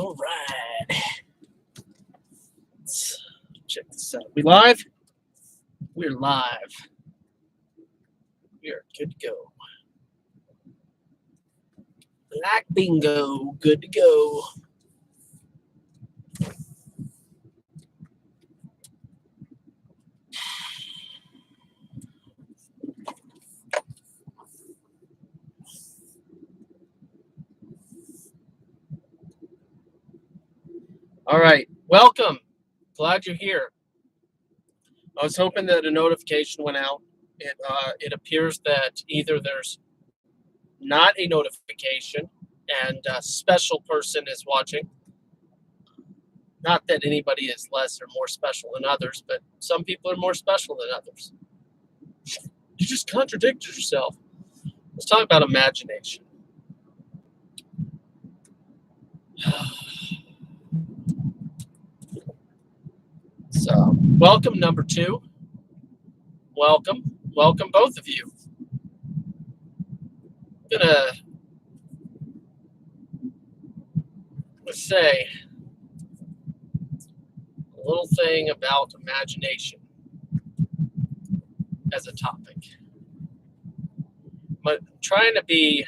All right. Let's check this out. We live? We're live. We are good to go. Like bingo, good to go. All right, welcome. Glad you're here. I was hoping that a notification went out. It appears that either there's not a notification and a special person is watching. Not that anybody is less or more special than others, but some people are more special than others. You just contradicted yourself. Let's talk about imagination. So, welcome number 2. Welcome both of you. I'm gonna say a little thing about imagination as a topic. But I'm trying to be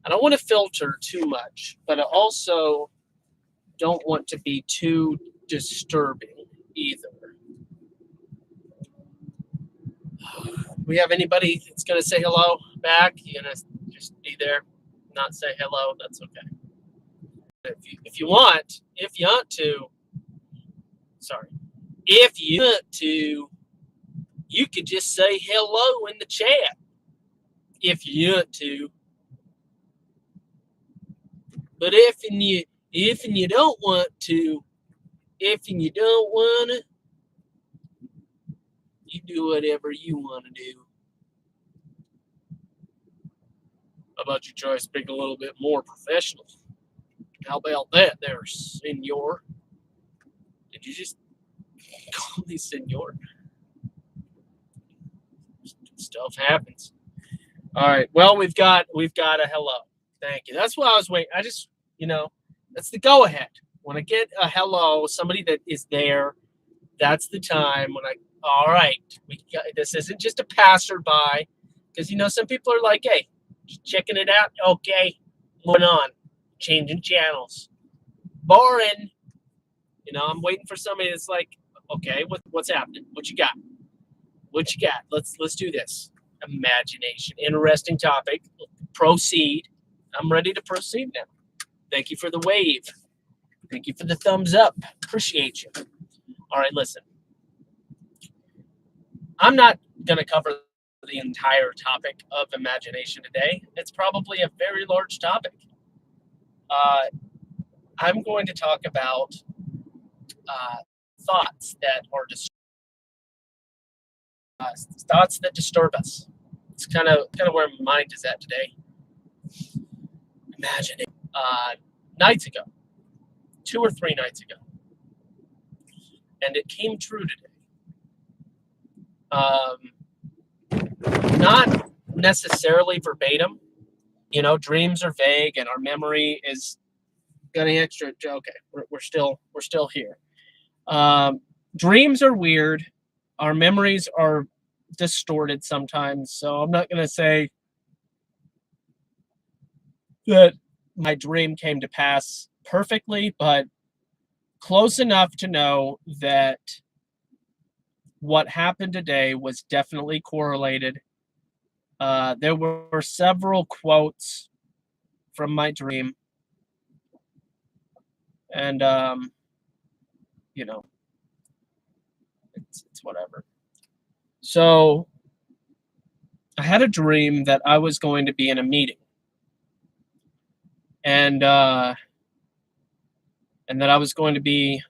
I don't want to filter too much, but I also don't want to be too disturbing either. We have anybody that's going to say hello back? You're going to just be there, not say hello? That's okay. If you want to, you could just say hello in the chat. If you want to. But if you don't want to, you do whatever you want to do. How about you try to speak a little bit more professional? How about that there, senor? Did you just call me senor? Stuff happens. All right. Well, we've got a hello. Thank you. That's what I was waiting. I just, that's the go ahead. When I get a hello, somebody that is there, that's the time when all right, this isn't just a passerby. Because, some people are like, hey, just checking it out. Okay, moving on. Changing channels. Boring. I'm waiting for somebody that's like, okay, what's happening? What you got? Let's do this. Imagination. Interesting topic. Proceed. I'm ready to proceed now. Thank you for the wave. Thank you for the thumbs up. Appreciate you. All right, listen. I'm not going to cover the entire topic of imagination today. It's probably a very large topic. I'm going to talk about thoughts that disturb us. It's kind of where my mind is at today. Imagining nights ago, 2 or 3 nights ago, and it came true today. Not necessarily verbatim. Dreams are vague, and our memory is getting extra. Okay, we're still here. Dreams are weird. Our memories are distorted sometimes. So I'm not going to say that my dream came to pass perfectly, but close enough to know that what happened today was definitely correlated. There were several quotes from my dream, and it's whatever. So I had a dream that I was going to be in a meeting, and that I was going to be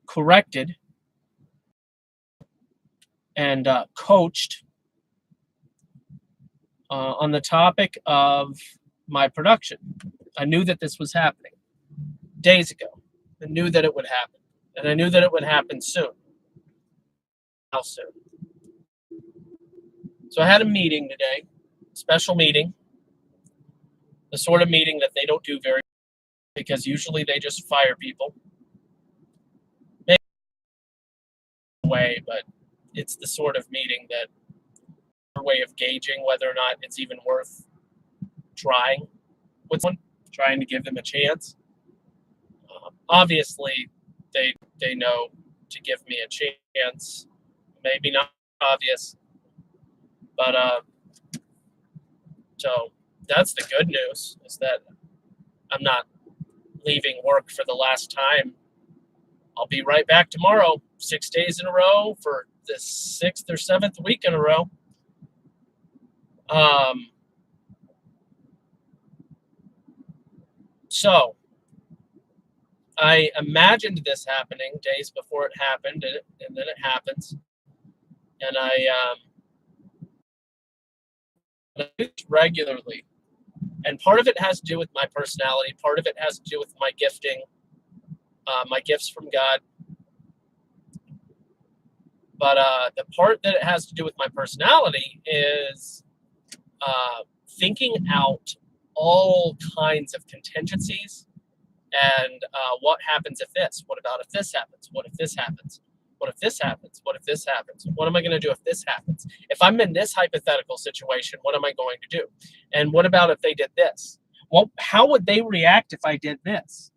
corrected and coached on the topic of my production. I knew that this was happening days ago. I knew that it would happen, and I knew that it would happen soon. How soon? So I had a meeting today, special meeting, the sort of meeting that they don't do very, because usually they just fire people. Maybe way, but it's the sort of meeting that way of gauging whether or not it's even worth trying with someone, trying to give them a chance. Obviously, they know to give me a chance. Maybe not obvious, but so that's the good news, is that I'm not leaving work for the last time. I'll be right back tomorrow, 6 days in a row for the 6th or 7th week in a row. So I imagined this happening days before it happened, and then it happens. And I do it regularly. And part of it has to do with my personality. Part of it has to do with my gifting, my gifts from God. But the part that it has to do with my personality is thinking out all kinds of contingencies. And what happens if this? What about if this happens? What if this happens? What if this happens? What if this happens? What am I going to do if this happens? If I'm in this hypothetical situation, what am I going to do? And what about if they did this? Well, how would they react if I did this?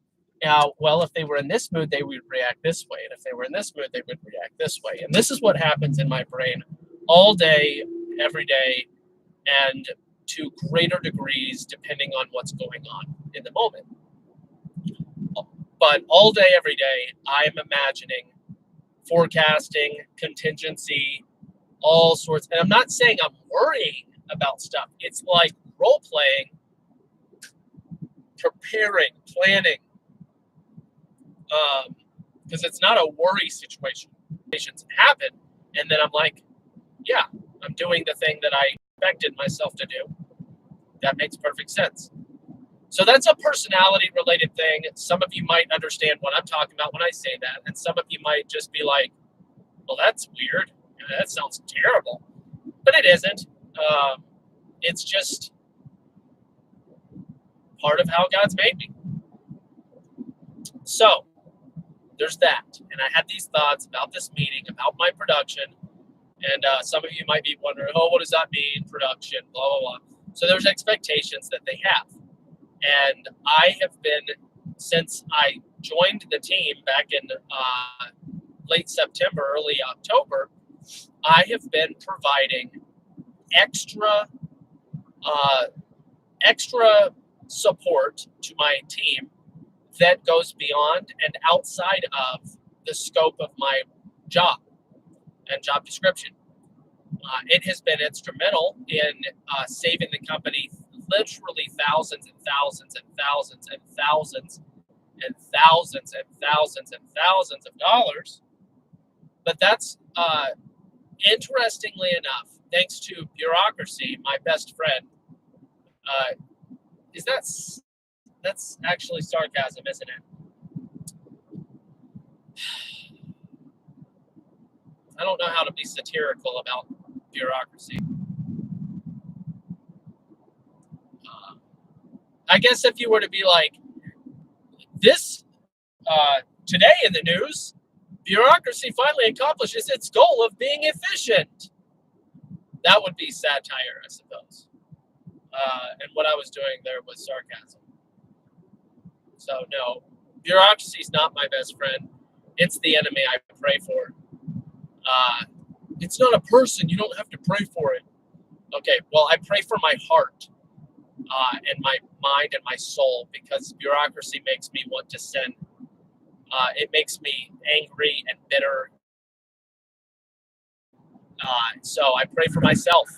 Well, if they were in this mood, they would react this way. And if they were in this mood, they would react this way. And this is what happens in my brain all day, every day, and to greater degrees, depending on what's going on in the moment. But all day, every day, I am imagining, forecasting, contingency, all sorts. And I'm not saying I'm worrying about stuff. It's like role playing, preparing, planning. Because it's not a worry situation. Situations happen, and then I'm like, yeah, I'm doing the thing that I expected myself to do. That makes perfect sense. So that's a personality-related thing. Some of you might understand what I'm talking about when I say that, and some of you might just be like, well, that's weird. That sounds terrible. But it isn't. It's just part of how God's made me. So there's that. And I had these thoughts about this meeting, about my production. And some of you might be wondering, oh, what does that mean? Production, blah, blah, blah. So there's expectations that they have. And I have been, since I joined the team back in late September, early October, I have been providing extra support to my team that goes beyond and outside of the scope of my job and job description. It has been instrumental in saving the company literally thousands and thousands and thousands and thousands and thousands and thousands and thousands of dollars. But that's, interestingly enough, thanks to bureaucracy, my best friend, that's actually sarcasm, isn't it? I don't know how to be satirical about bureaucracy. I guess if you were to be like, this, today in the news, bureaucracy finally accomplishes its goal of being efficient. That would be satire, I suppose. And what I was doing there was sarcasm. So no, bureaucracy is not my best friend. It's the enemy I pray for. It's not a person. You don't have to pray for it. Okay, well, I pray for my heart and my mind and my soul, because bureaucracy makes me want to sin. It makes me angry and bitter. So I pray for myself.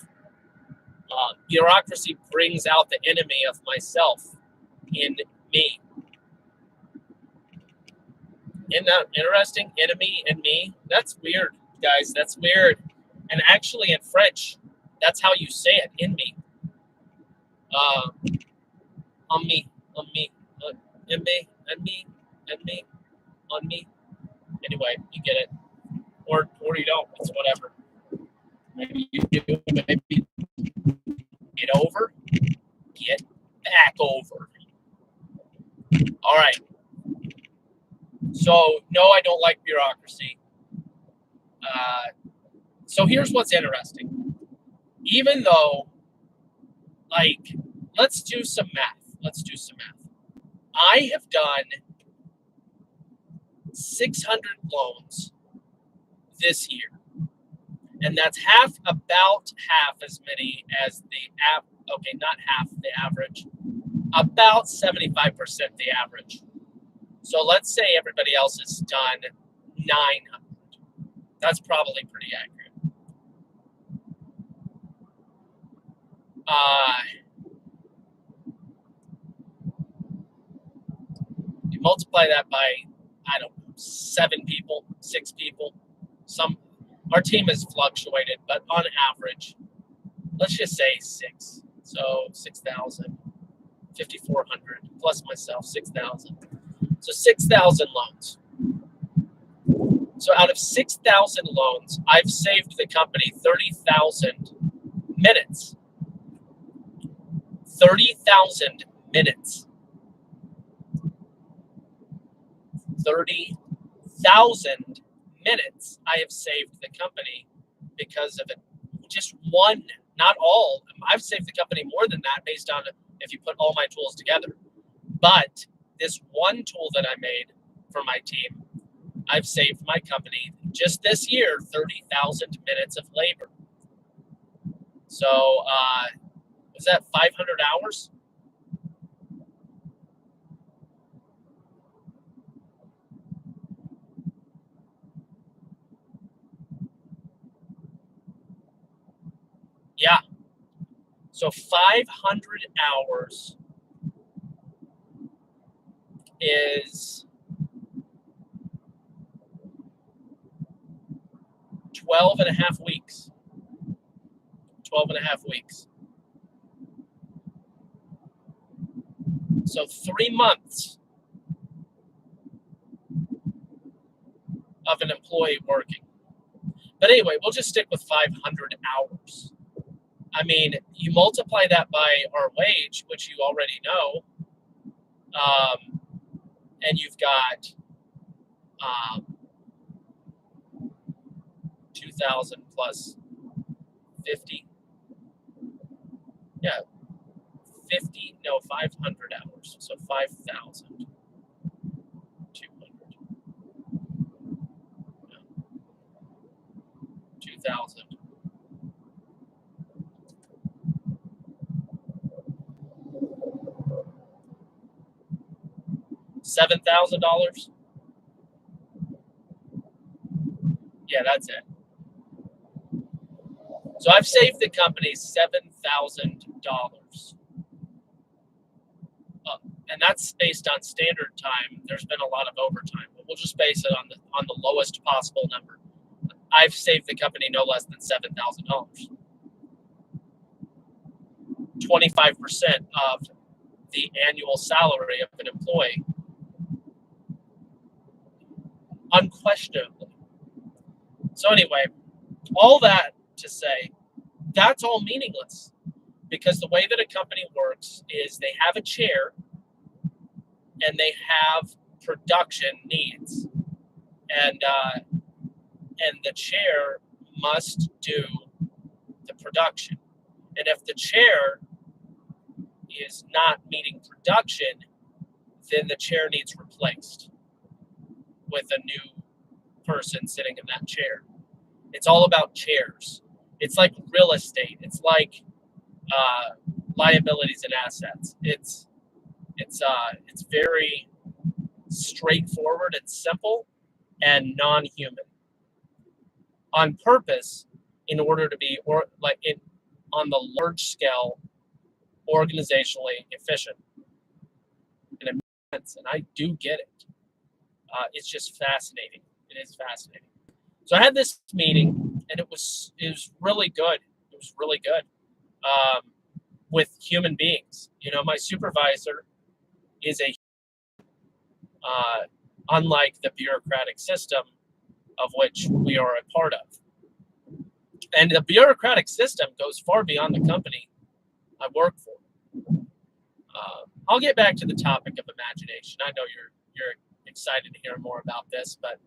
Bureaucracy brings out the enemy of myself in me. Isn't that interesting? Enemy in me? That's weird, guys. That's weird. And actually in French, that's how you say it, in me. On me, in me, and me, and me, on me. Anyway, you get it. Or you don't. It's whatever. Maybe you do, maybe All right. So, no, I don't like bureaucracy. So here's what's interesting. Even though, like, let's do some math. I have done 600 loans this year, and that's about half as many as not half the average, about 75% the average. So let's say everybody else has done 900. That's probably pretty accurate. You multiply that by, I don't know, 7 people, 6 people. Our team has fluctuated, but on average, let's just say 6. So 6,000, 5,400 plus myself, 6,000. So 6,000 loans. So out of 6,000 loans, I've saved the company 30,000 minutes. 30,000 minutes. 30,000 minutes I have saved the company because of it. Just one, not all. I've saved the company more than that based on if you put all my tools together. But this one tool that I made for my team, I've saved my company just this year 30,000 minutes of labor. So was that 500 hours? Yeah. So 500 hours is 12 and a half weeks. 12 and a half weeks. So 3 months of an employee working. But anyway, we'll just stick with 500 hours. I mean, you multiply that by our wage, which you already know, and you've got 2,000 plus 50. Yeah, 500 hours. So 5,000. 200. 2,000. $7,000. Yeah, that's it. So I've saved the company $7,000. And that's based on standard time. There's been a lot of overtime, but we'll just base it on the lowest possible number. I've saved the company no less than $7,000. 25% of the annual salary of an employee. Unquestionably. So anyway, all that to say, that's all meaningless, because the way that a company works is they have a chair and they have production needs, and the chair must do the production. And if the chair is not meeting production, then the chair needs replaced with a new person sitting in that chair. It's all about chairs. It's like real estate. It's like liabilities and assets. It's very straightforward and simple and non-human on purpose, in order to be on the large scale organizationally efficient. And it makes sense, and I do get it. It's just fascinating. It is fascinating. So I had this meeting, and it was really good. It was really good with human beings. You know, my supervisor is unlike the bureaucratic system of which we are a part of. And the bureaucratic system goes far beyond the company I work for. I'll get back to the topic of imagination. I know you're excited to hear more about this, but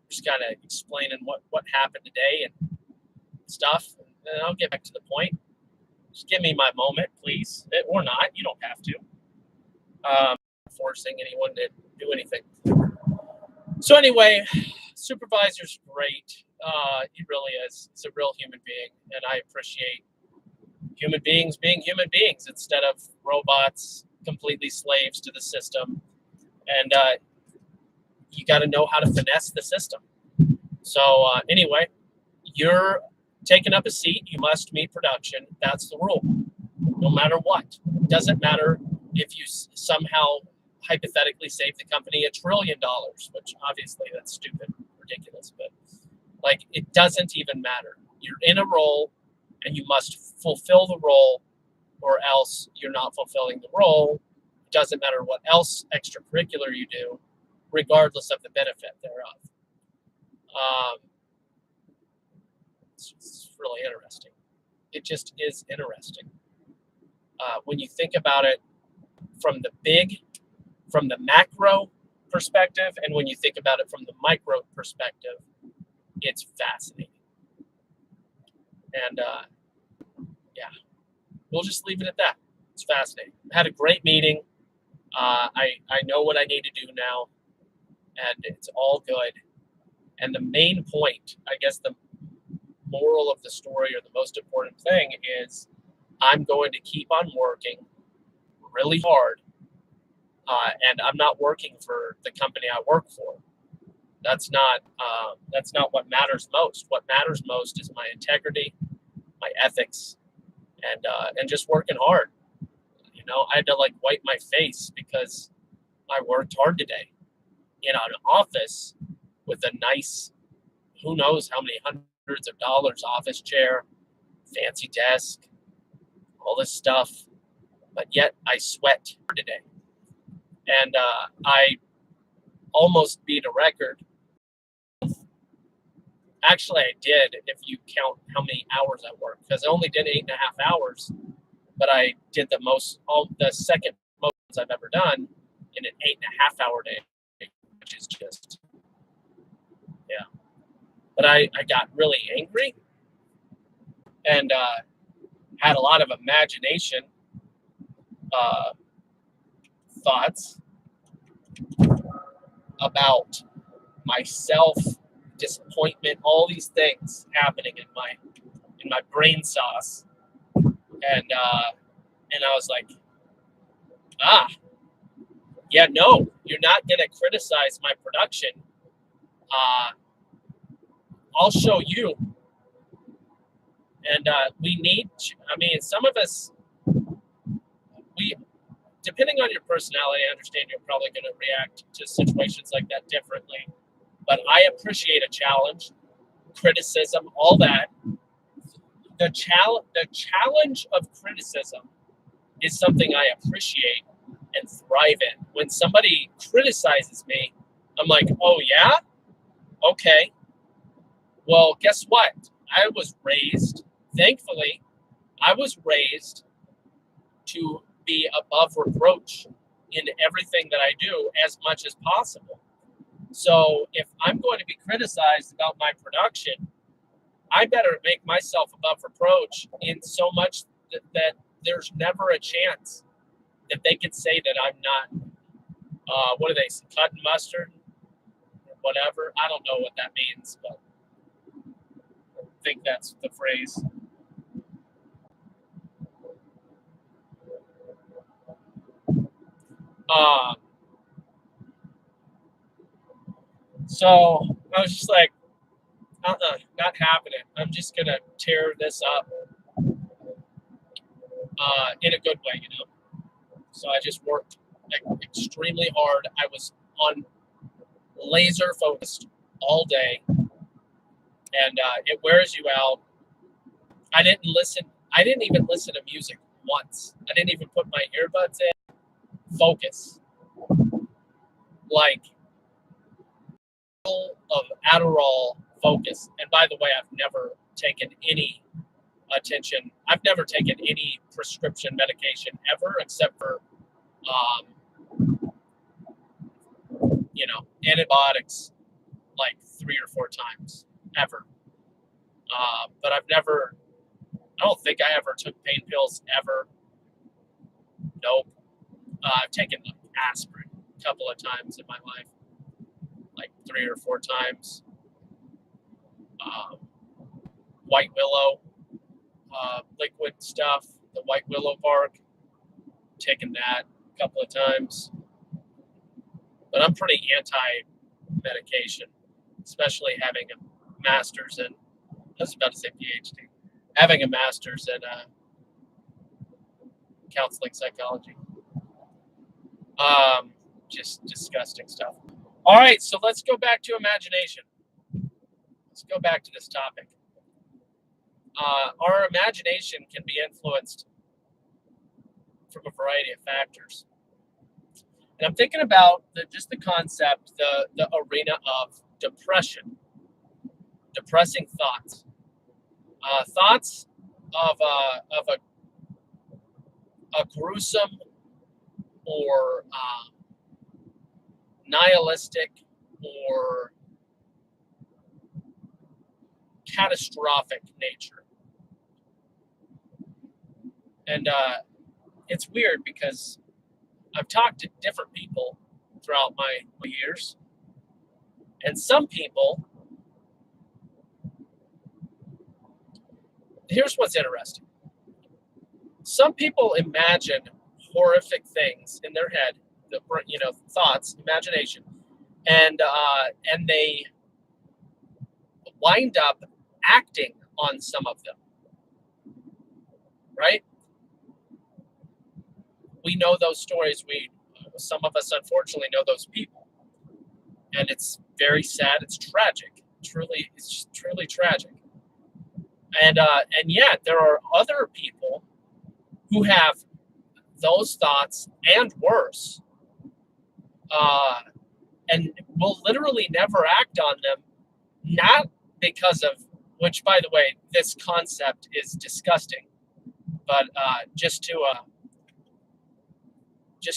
just kind of explaining what happened today and stuff, and I'll get back to the point. Just give me my moment, please, or not. You don't have to. Forcing anyone to do anything. So anyway, supervisor's great. He really is. He's a real human being, and I appreciate human beings being human beings instead of robots, completely slaves to the system. And you got to know how to finesse the system. So anyway, you're taking up a seat. You must meet production. That's the rule. No matter what. It doesn't matter if you somehow hypothetically save the company $1 trillion, which obviously that's stupid, ridiculous, but like it doesn't even matter. You're in a role and you must fulfill the role, or else you're not fulfilling the role. It doesn't matter what else extracurricular you do, regardless of the benefit thereof. It's really interesting. It just is interesting. When you think about it from the macro perspective, and when you think about it from the micro perspective, it's fascinating. And yeah, we'll just leave it at that. It's fascinating. I had a great meeting. I know what I need to do now, and it's all good. And the main point, I guess the moral of the story, or the most important thing, is I'm going to keep on working really hard. And I'm not working for the company I work for. That's not what matters most. What matters most is my integrity, my ethics, and just working hard. You know, I had to like wipe my face because I worked hard today in an office with a nice, who knows how many hundreds of dollars office chair, fancy desk, all this stuff. But yet I sweat today. And I almost beat a record. Actually, I did, if you count how many hours I worked, because I only did 8.5 hours, but I did the second most I've ever done in an 8.5 hour day, which is just, yeah. But I got really angry and had a lot of imagination thoughts about myself, disappointment, all these things happening in my brain sauce, and I was like, yeah, no, you're not gonna criticize my production. I'll show you. And we need, I mean, some of us, depending on your personality, I understand you're probably going to react to situations like that differently. But I appreciate a challenge, criticism, all that. The challenge of criticism is something I appreciate and thrive in. When somebody criticizes me, I'm like, oh yeah? Okay. Well, guess what? I was raised, thankfully, I was raised to be above reproach in everything that I do as much as possible. So if I'm going to be criticized about my production, I better make myself above reproach in so much that there's never a chance that they could say that I'm not, what are they, cut and mustard, whatever. I don't know what that means, but I think that's the phrase. So I was just like, not happening. I'm just going to tear this up in a good way, you know? So I just worked extremely hard. I was on laser focused all day, and it wears you out. I didn't even listen to music once. I didn't even put my earbuds in. Focus. Like, of Adderall focus. And by the way, I've never taken any attention. I've never taken any prescription medication ever, except for Antibiotics like 3 or 4 times ever. But I don't think I ever took pain pills ever. Nope. I've taken like aspirin a couple of times in my life, like 3 or 4 times. White willow, liquid stuff, the white willow bark, taken that a couple of times. But I'm pretty anti-medication, especially having a master's in, I was about to say PhD, having a master's in counseling psychology. Just disgusting stuff. All right, so let's go back to imagination. Let's go back to this topic. Our imagination can be influenced from a variety of factors. And I'm thinking about just the concept, the arena of depression, depressing thoughts, thoughts of a gruesome or nihilistic or catastrophic nature. And it's weird because I've talked to different people throughout my years, and some people, here's what's interesting. Some people imagine horrific things in their head, thoughts, imagination, and they wind up acting on some of them, right? We know those stories. Some of us, unfortunately, know those people, and it's very sad. It's tragic. It's truly tragic. And yet there are other people who have those thoughts and worse, and will literally never act on them, not because of which, by the way, this concept is disgusting. But just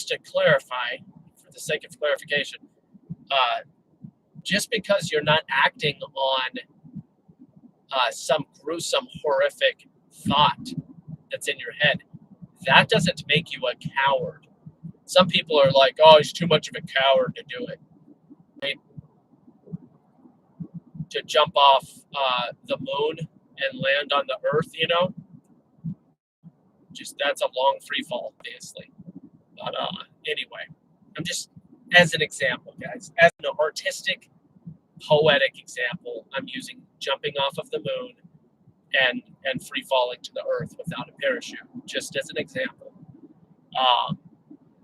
to clarify, for the sake of clarification, just because you're not acting on some gruesome, horrific thought that's in your head, that doesn't make you a coward. Some people are like, oh, he's too much of a coward to do it. Right? To jump off the moon and land on the earth, just that's a long free fall, obviously. But anyway, I'm just, as an example, guys, as an artistic, poetic example, I'm using jumping off of the moon and free falling to the earth without a parachute, just as an example.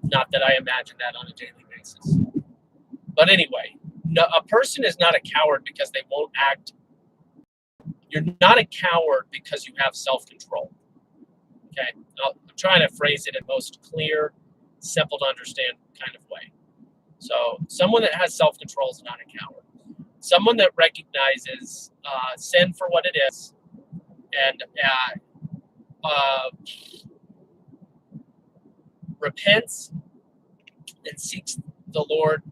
Not that I imagine that on a daily basis. But anyway, a person is not a coward because they won't act. You're not a coward because you have self-control. Okay, I'm trying to phrase it in most clear, simple to understand kind of way. So someone that has self-control is not a coward. Someone that recognizes sin for what it is and repents and seeks the Lord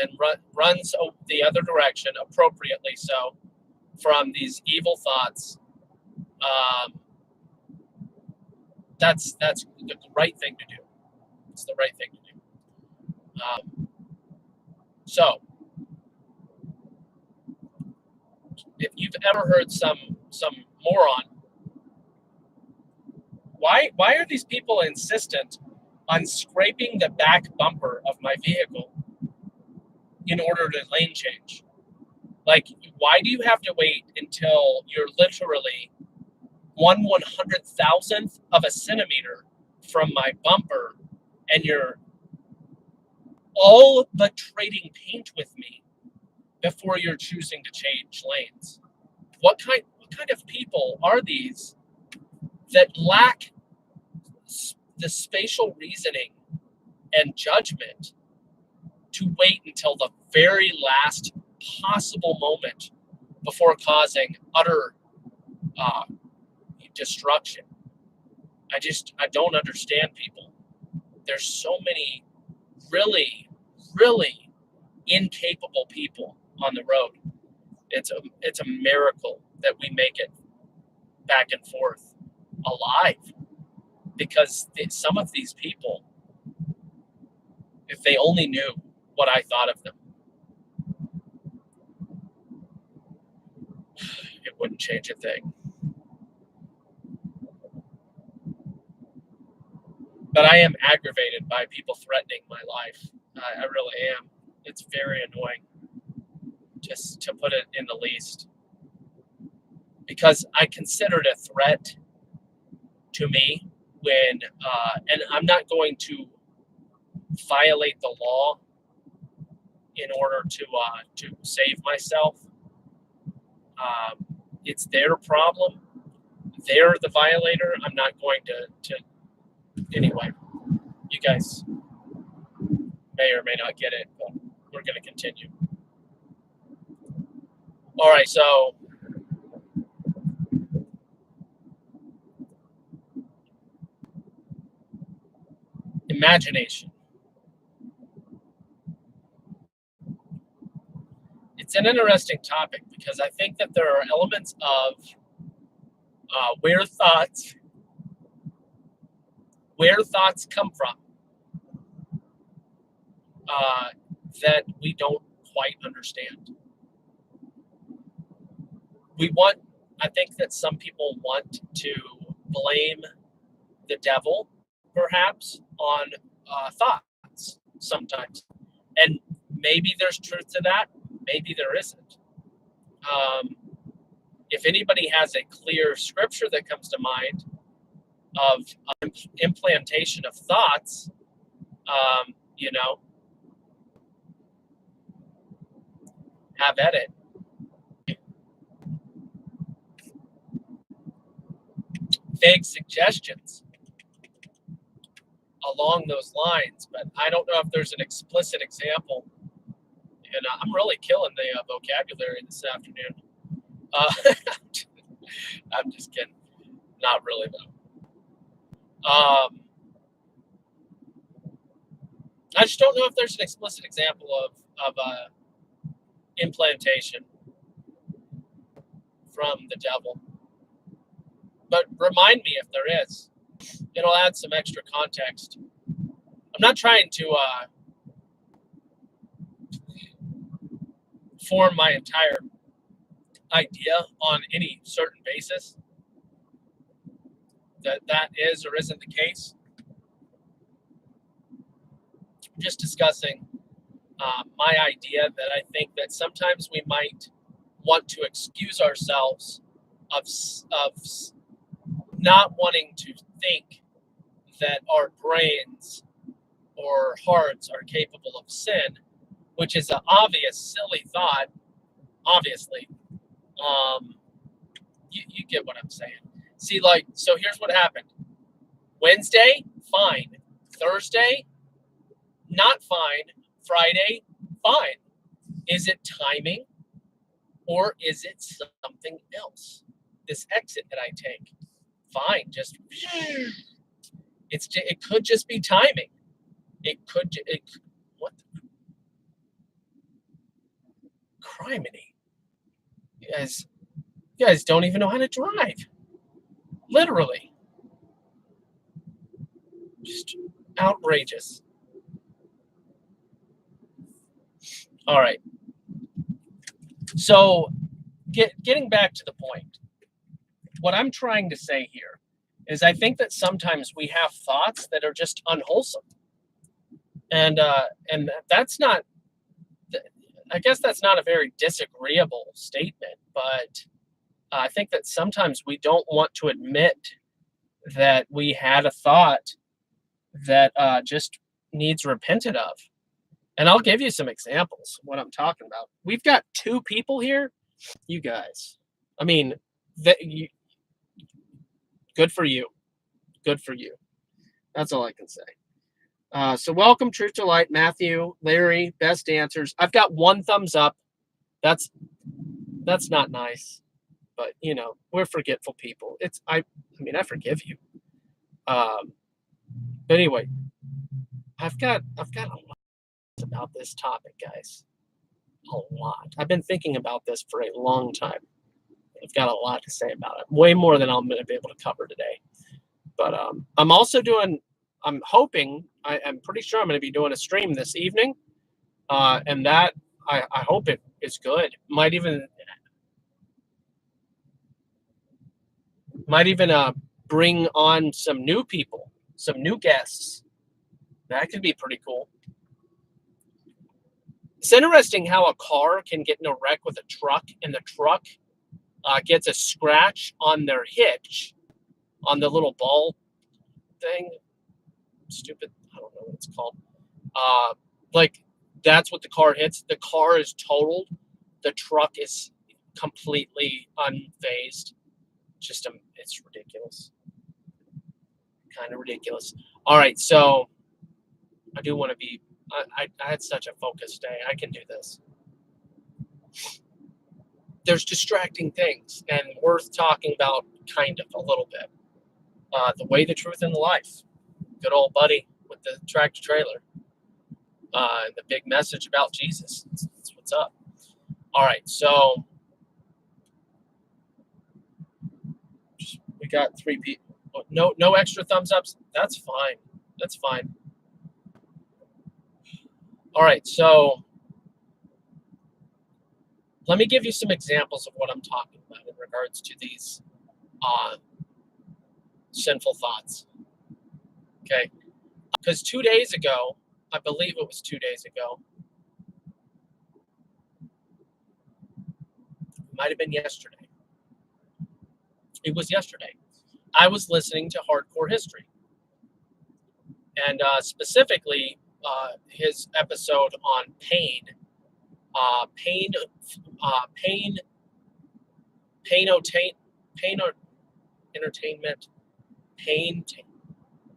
and runs the other direction, appropriately so, from these evil thoughts, that's the right thing to do. It's the right thing to do. So, if you've ever heard some moron, why are these people insistent on scraping the back bumper of my vehicle in order to lane change? Like, why do you have to wait until you're literally 1/100,000th of a centimeter from my bumper and you're all but trading paint with me before you're choosing to change lanes? What kind of people are these that lack the spatial reasoning and judgment to wait until the very last possible moment before causing utter destruction? I don't understand people. there's so many really, really incapable people on the road. It's a miracle that we make it back and forth alive, because some of these people, if they only knew what I thought of them, it wouldn't change a thing. But I am aggravated by people threatening my life. I really am. It's very annoying, just to put it in the least, because I consider it a threat to me when, and I'm not going to violate the law in order to save myself. It's their problem. They're the violator. I'm not going to. Anyway, you guys may or may not get it, but we're going to continue. All right, so imagination. It's an interesting topic because I think that there are elements of where thoughts come from that we don't quite understand. I think that some people want to blame the devil, perhaps, on thoughts sometimes. And maybe there's truth to that, maybe there isn't. If anybody has a clear scripture that comes to mind of implantation of thoughts, have at it. Vague suggestions along those lines, but I don't know if there's an explicit example. And I'm really killing the vocabulary this afternoon. I'm just kidding. Not really, though. I just don't know if there's an explicit example of implantation from the devil. But remind me if there is. It'll add some extra context. I'm not trying to form my entire idea on any certain basis that is or isn't the case. I'm just discussing my idea that I think that sometimes we might want to excuse ourselves of not wanting to think that our brains or hearts are capable of sin, which is an obvious, silly thought, obviously. You get what I'm saying. See, so here's what happened. Wednesday, fine. Thursday, not fine. Friday, fine. Is it timing or is it something else? This exit that I take, fine. It could just be timing. What the criminy? You guys don't even know how to drive. Literally. Just outrageous. All right. So getting back to the point, what I'm trying to say here is I think that sometimes we have thoughts that are just unwholesome. And that's not, I guess that's not a very disagreeable statement, but I think that sometimes we don't want to admit that we had a thought that just needs repented of. And I'll give you some examples of what I'm talking about. We've got 2 people here. You guys, I mean, good for you. Good for you. That's all I can say. So welcome, Truth to Light, Matthew, Larry, best answers. I've got 1 thumbs up. That's not nice, but we're forgetful people. I forgive you. But anyway, I've got a lot about this topic, guys. A lot. I've been thinking about this for a long time. I've got a lot to say about it. Way more than I'm going to be able to cover today. But I'm also doing. I'm hoping. I'm pretty sure I'm going to be doing a stream this evening, and that I hope it is good. Might even bring on some new people, some new guests. That could be pretty cool. It's interesting how a car can get in a wreck with a truck, and the truck gets a scratch on their hitch, on the little ball thing. Stupid, I don't know what it's called. Like, that's what the car hits. The car is totaled. The truck is completely unfazed. It's ridiculous. Kind of ridiculous. All right, so I do want to be. I had such a focused day. I can do this. There's distracting things, and worth talking about kind of a little bit. The way, the truth, and the life. Good old buddy with the tractor trailer. The big message about Jesus. That's what's up. All right, so we got 3 people. No extra thumbs ups. That's fine. That's fine. All right, so let me give you some examples of what I'm talking about in regards to these sinful thoughts. Okay, because 2 days ago, I believe it was 2 days ago, it might have been yesterday. It was yesterday. I was listening to Hardcore History, and specifically his episode on pain, entertainment,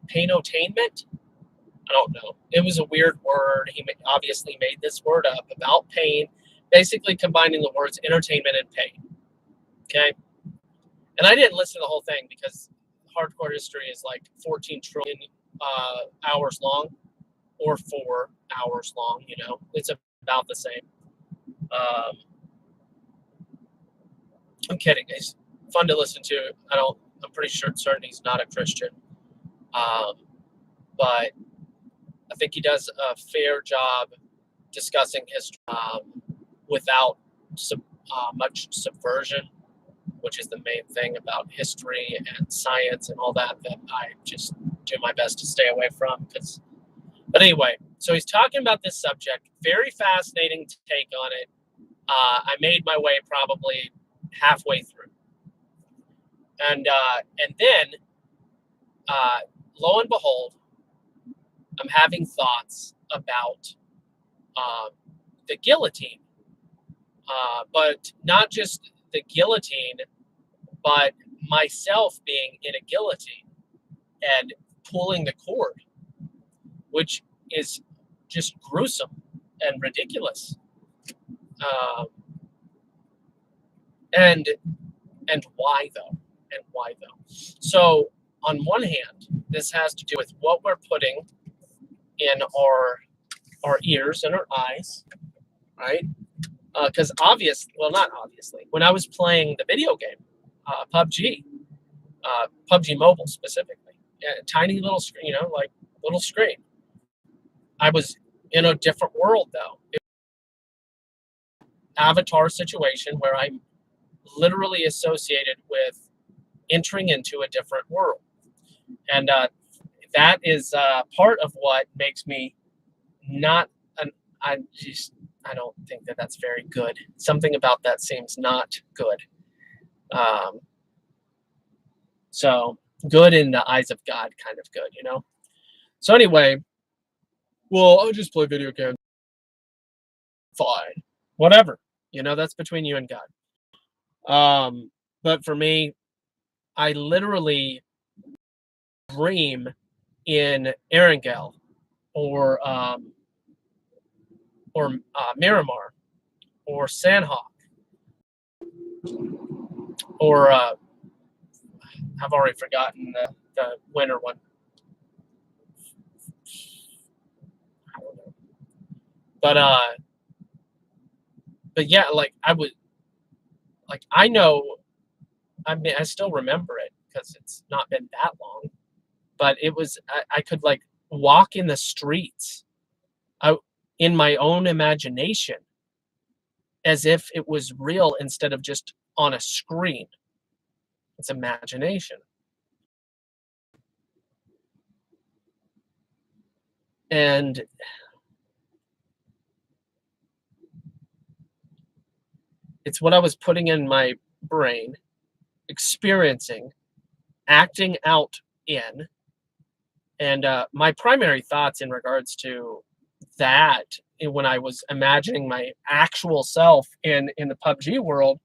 painotainment. I don't know. It was a weird word. He obviously made this word up about pain, basically combining the words entertainment and pain. Okay. And I didn't listen to the whole thing because Hardcore History is like 14 trillion hours long, or 4 hours long. You know, it's about the same. I'm kidding. He's fun to listen to. I'm pretty certain he's not a Christian. But I think he does a fair job discussing history without much subversion, which is the main thing about history and science and all that I just do my best to stay away from. But anyway, so he's talking about this subject. Very fascinating take on it. I made my way probably halfway through. And then, lo and behold, I'm having thoughts about the guillotine. But not just the guillotine, but myself being in a guillotine and pulling the cord, which is just gruesome and ridiculous. And why though? And why though? So on one hand, this has to do with what we're putting in our ears and our eyes, right? Because not obviously, when I was playing the video game, PUBG Mobile specifically, tiny little screen, like little screen. I was in a different world though. Avatar situation where I'm literally associated with entering into a different world. And that is part of what makes me not I don't think that that's very good. Something about that seems not good. So good in the eyes of God, kind of good, So anyway, well, I'll just play video games. Fine. Whatever. That's between you and God. But for me, I literally dream in Erangel or Miramar or Sandhawk or I've already forgotten the winter one. but yeah, like I would, like I know, I mean, I still remember it because it's not been that long. But it was, I could like walk in the streets out in my own imagination as if it was real instead of just on a screen. It's imagination. And it's what I was putting in my brain, experiencing, acting out in. And my primary thoughts in regards to that, when I was imagining my actual self in the PUBG world,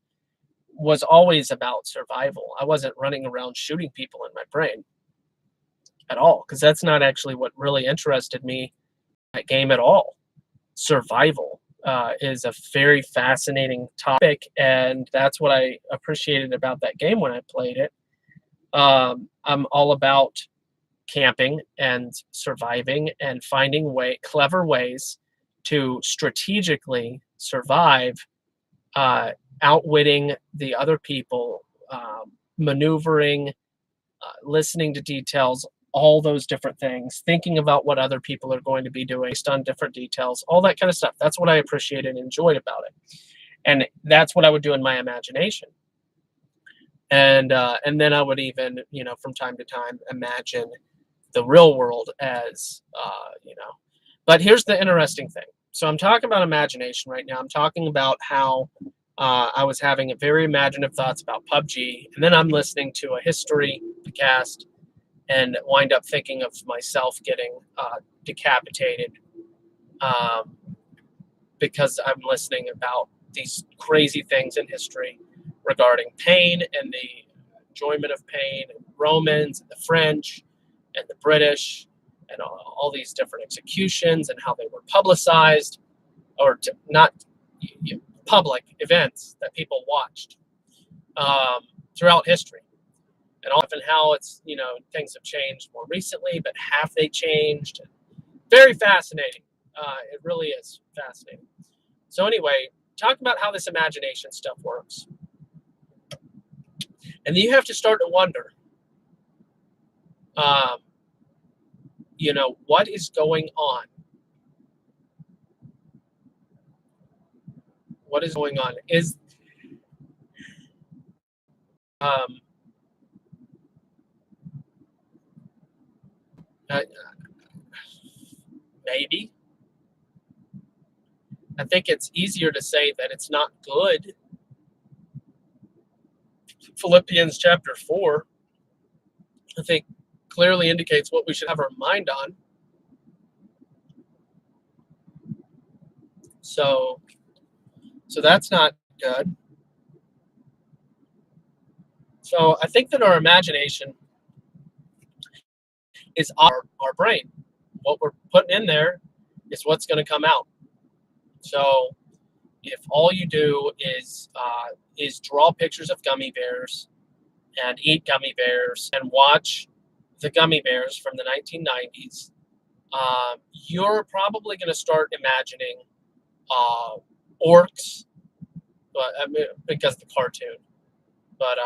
was always about survival. I wasn't running around shooting people in my brain at all, because that's not actually what really interested me in that game at all. Survival is a very fascinating topic, and that's what I appreciated about that game when I played it. I'm all about camping and surviving and finding clever ways to strategically survive, outwitting the other people, maneuvering, listening to details, all those different things, thinking about what other people are going to be doing based on different details, all that kind of stuff. That's what I appreciated and enjoyed about it. And that's what I would do in my imagination. And then I would even, from time to time, imagine the real world as, but here's the interesting thing. So I'm talking about imagination right now. I'm talking about how I was having very imaginative thoughts about PUBG, and then I'm listening to a history cast and wind up thinking of myself getting decapitated, because I'm listening about these crazy things in history regarding pain and the enjoyment of pain, and Romans and the French and the British, and all these different executions and how they were publicized, or not public events that people watched throughout history, and often how it's, things have changed more recently, but have they changed? Very fascinating. It really is fascinating. So anyway, talk about how this imagination stuff works. And then you have to start to wonder, what is going on? What is going on? Is maybe. I think it's easier to say that it's not good. Philippians chapter 4, I think, clearly indicates what we should have our mind on. So that's not good. So I think that our imagination is our brain. What we're putting in there is what's going to come out. So if all you do is draw pictures of gummy bears and eat gummy bears and watch the gummy bears from the 1990s, you're probably going to start imagining orcs, but because of the cartoon. But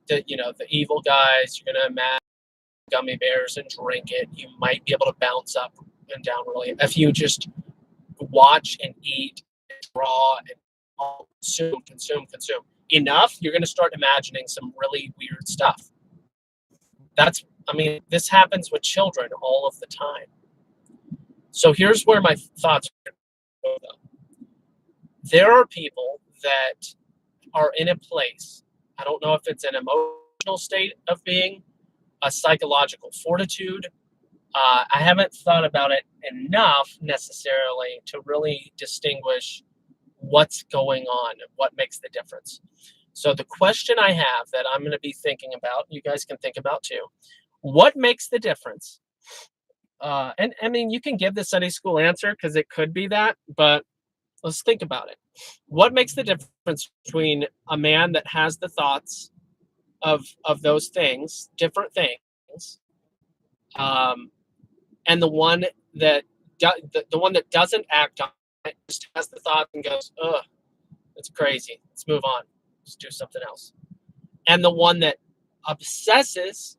the evil guys, you're going to imagine gummy bears and drink it. You might be able to bounce up and down really if you just watch and eat and draw and consume enough. You're going to start imagining some really weird stuff. This happens with children all of the time. So here's where my thoughts go. There are people that are in a place, I don't know if it's an emotional state of being, a psychological fortitude. I haven't thought about it enough necessarily to really distinguish what's going on, what makes the difference. So the question I have that I'm going to be thinking about, you guys can think about too, what makes the difference? And I mean, you can give the Sunday school answer because it could be that, but let's think about it. What makes the difference between a man that has the thoughts of those things, different things, and the one that the one that doesn't act on it, just has the thought and goes, ugh, it's crazy. Let's move on. Let's do something else. And the one that obsesses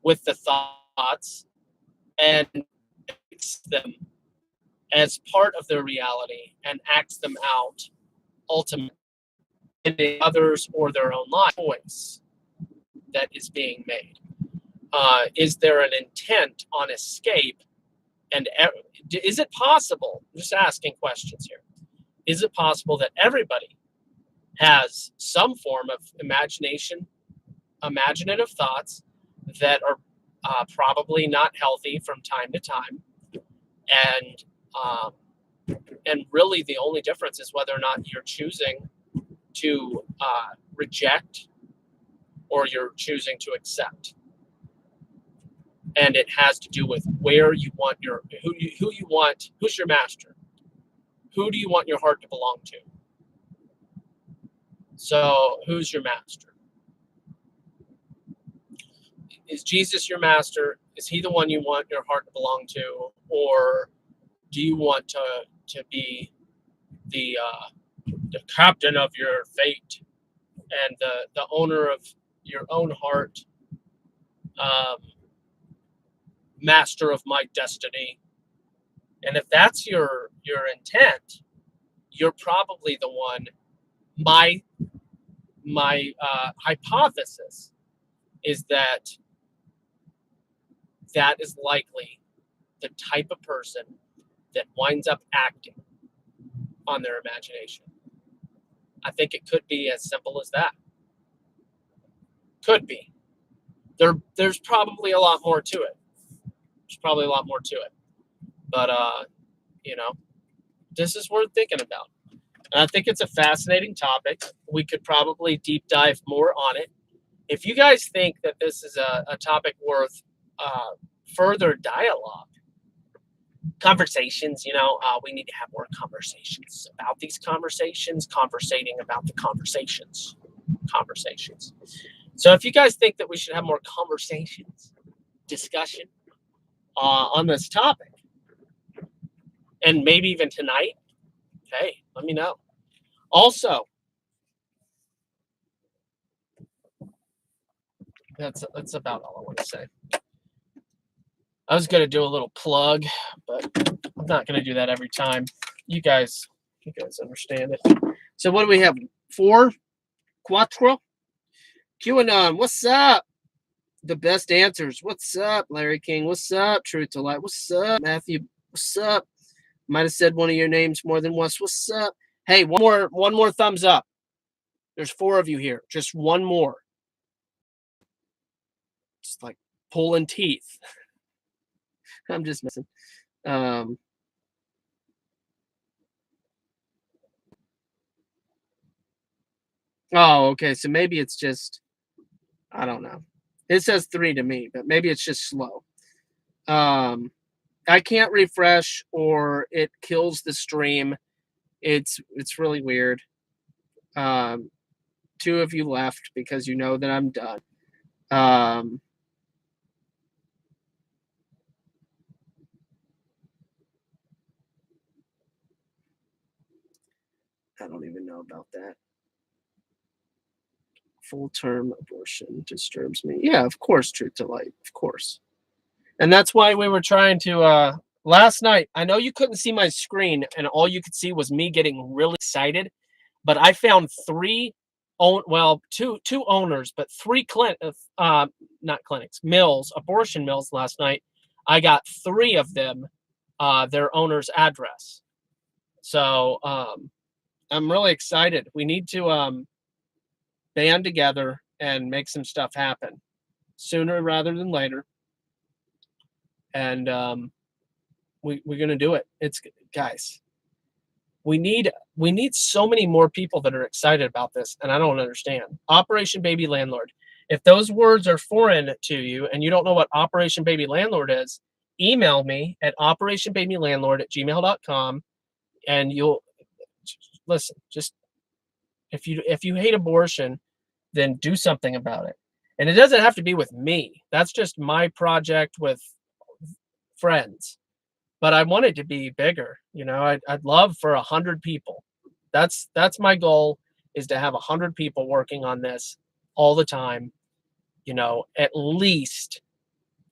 with the thoughts and makes them as part of their reality and acts them out ultimately in others or their own life choice that is being made. Is there an intent on escape? And is it possible? I'm just asking questions here. Is it possible that everybody has some form of imaginative thoughts that are probably not healthy from time to time, and really the only difference is whether or not you're choosing to reject or you're choosing to accept. And it has to do with where you want who's your master? Who do you want your heart to belong to? So who's your master? Is Jesus your master? Is he the one you want your heart to belong to? Or do you want to be the captain of your fate and the owner of your own heart, master of my destiny? And if that's your intent, you're probably the one. My hypothesis is that is likely the type of person that winds up acting on their imagination. I think it could be as simple as that. Could be. There's probably a lot more to it. But this is worth thinking about. And I think it's a fascinating topic. We could probably deep dive more on it. If you guys think that this is a topic worth further dialogue, conversations, we need to have more conversations about these conversations, conversating about the conversations. So if you guys think that we should have more conversations, discussion on this topic, and maybe even tonight, hey, let me know. Also, that's about all I want to say. I was going to do a little plug, but I'm not going to do that every time. You guys understand it. So what do we have? 4? Quattro? QAnon, what's up? The best answers. What's up, Larry King? What's up, Truth to Light? What's up, Matthew? What's up? Might have said one of your names more than once. What's up? Hey, one more thumbs up. There's 4 of you here. Just one more. It's like pulling teeth. I'm just messing. Oh, okay. So maybe it's just, I don't know. It says 3 to me, but maybe it's just slow. I can't refresh or it kills the stream. It's really weird. 2 of you left because you know that I'm done. I don't even know about that. Full-term abortion disturbs me. Yeah, of course, Truth to Light. Of course. And that's why we were trying to, last night, I know you couldn't see my screen and all you could see was me getting really excited, but I found 2 owners, but 3 mills, abortion mills last night. I got 3 of them, their owner's address. So I'm really excited. We need to band together and make some stuff happen sooner rather than later. And we're gonna do it. It's guys. We need so many more people that are excited about this, and I don't understand. Operation Baby Landlord. If those words are foreign to you and you don't know what Operation Baby Landlord is, email me at operationbabylandlord@gmail.com, and you'll listen. Just if you hate abortion, then do something about it. And it doesn't have to be with me. That's just my project with friends. but I want it to be bigger. You know, I'd love for 100 people. That's my goal, is to have 100 people working on this all the time. You know, at least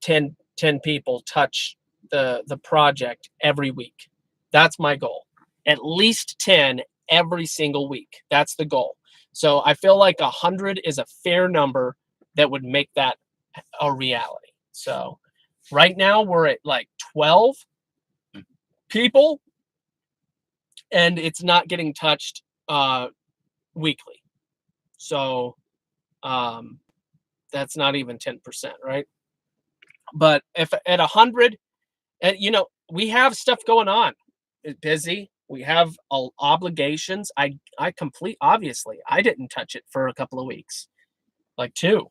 10 people touch the project every week. That's my goal. At least 10 every single week. That's the goal. So I feel like 100 is a fair number that would make that a reality. So right now we're at like 12 people, and it's not getting touched weekly. So that's not even 10%, right? But if at 100, and you know, we have stuff going on. It's busy. We have obligations. I obviously I didn't touch it for a couple of weeks, like 2.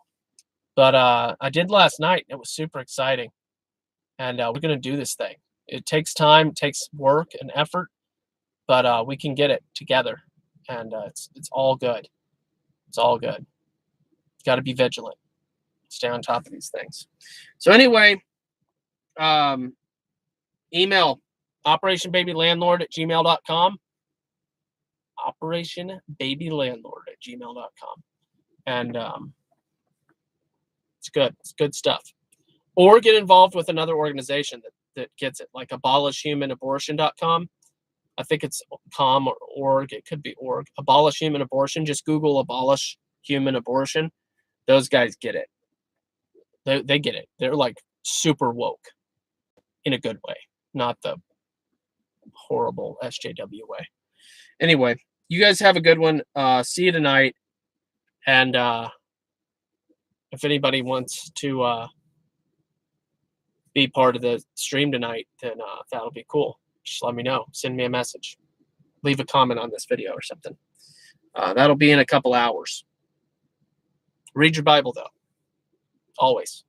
But I did last night. It was super exciting. And we're going to do this thing. It takes time, it takes work and effort, but we can get it together. And it's all good. It's all good. Got to be vigilant. Stay on top of these things. So anyway, email operationbabylandlord@gmail.com. operationbabylandlord@gmail.com. And it's good. It's good stuff. Or get involved with another organization that gets it, like abolishhumanabortion.com. I think it's com or org. It could be org. Abolish human abortion. Just Google abolish human abortion. Those guys get it. They get it. They're like super woke in a good way, not the horrible SJW way. Anyway, you guys have a good one. See you tonight. And if anybody wants to be part of the stream tonight, then that'll be cool. Just let me know. Send me a message. Leave a comment on this video or something. That'll be in a couple hours. Read your Bible, though. Always.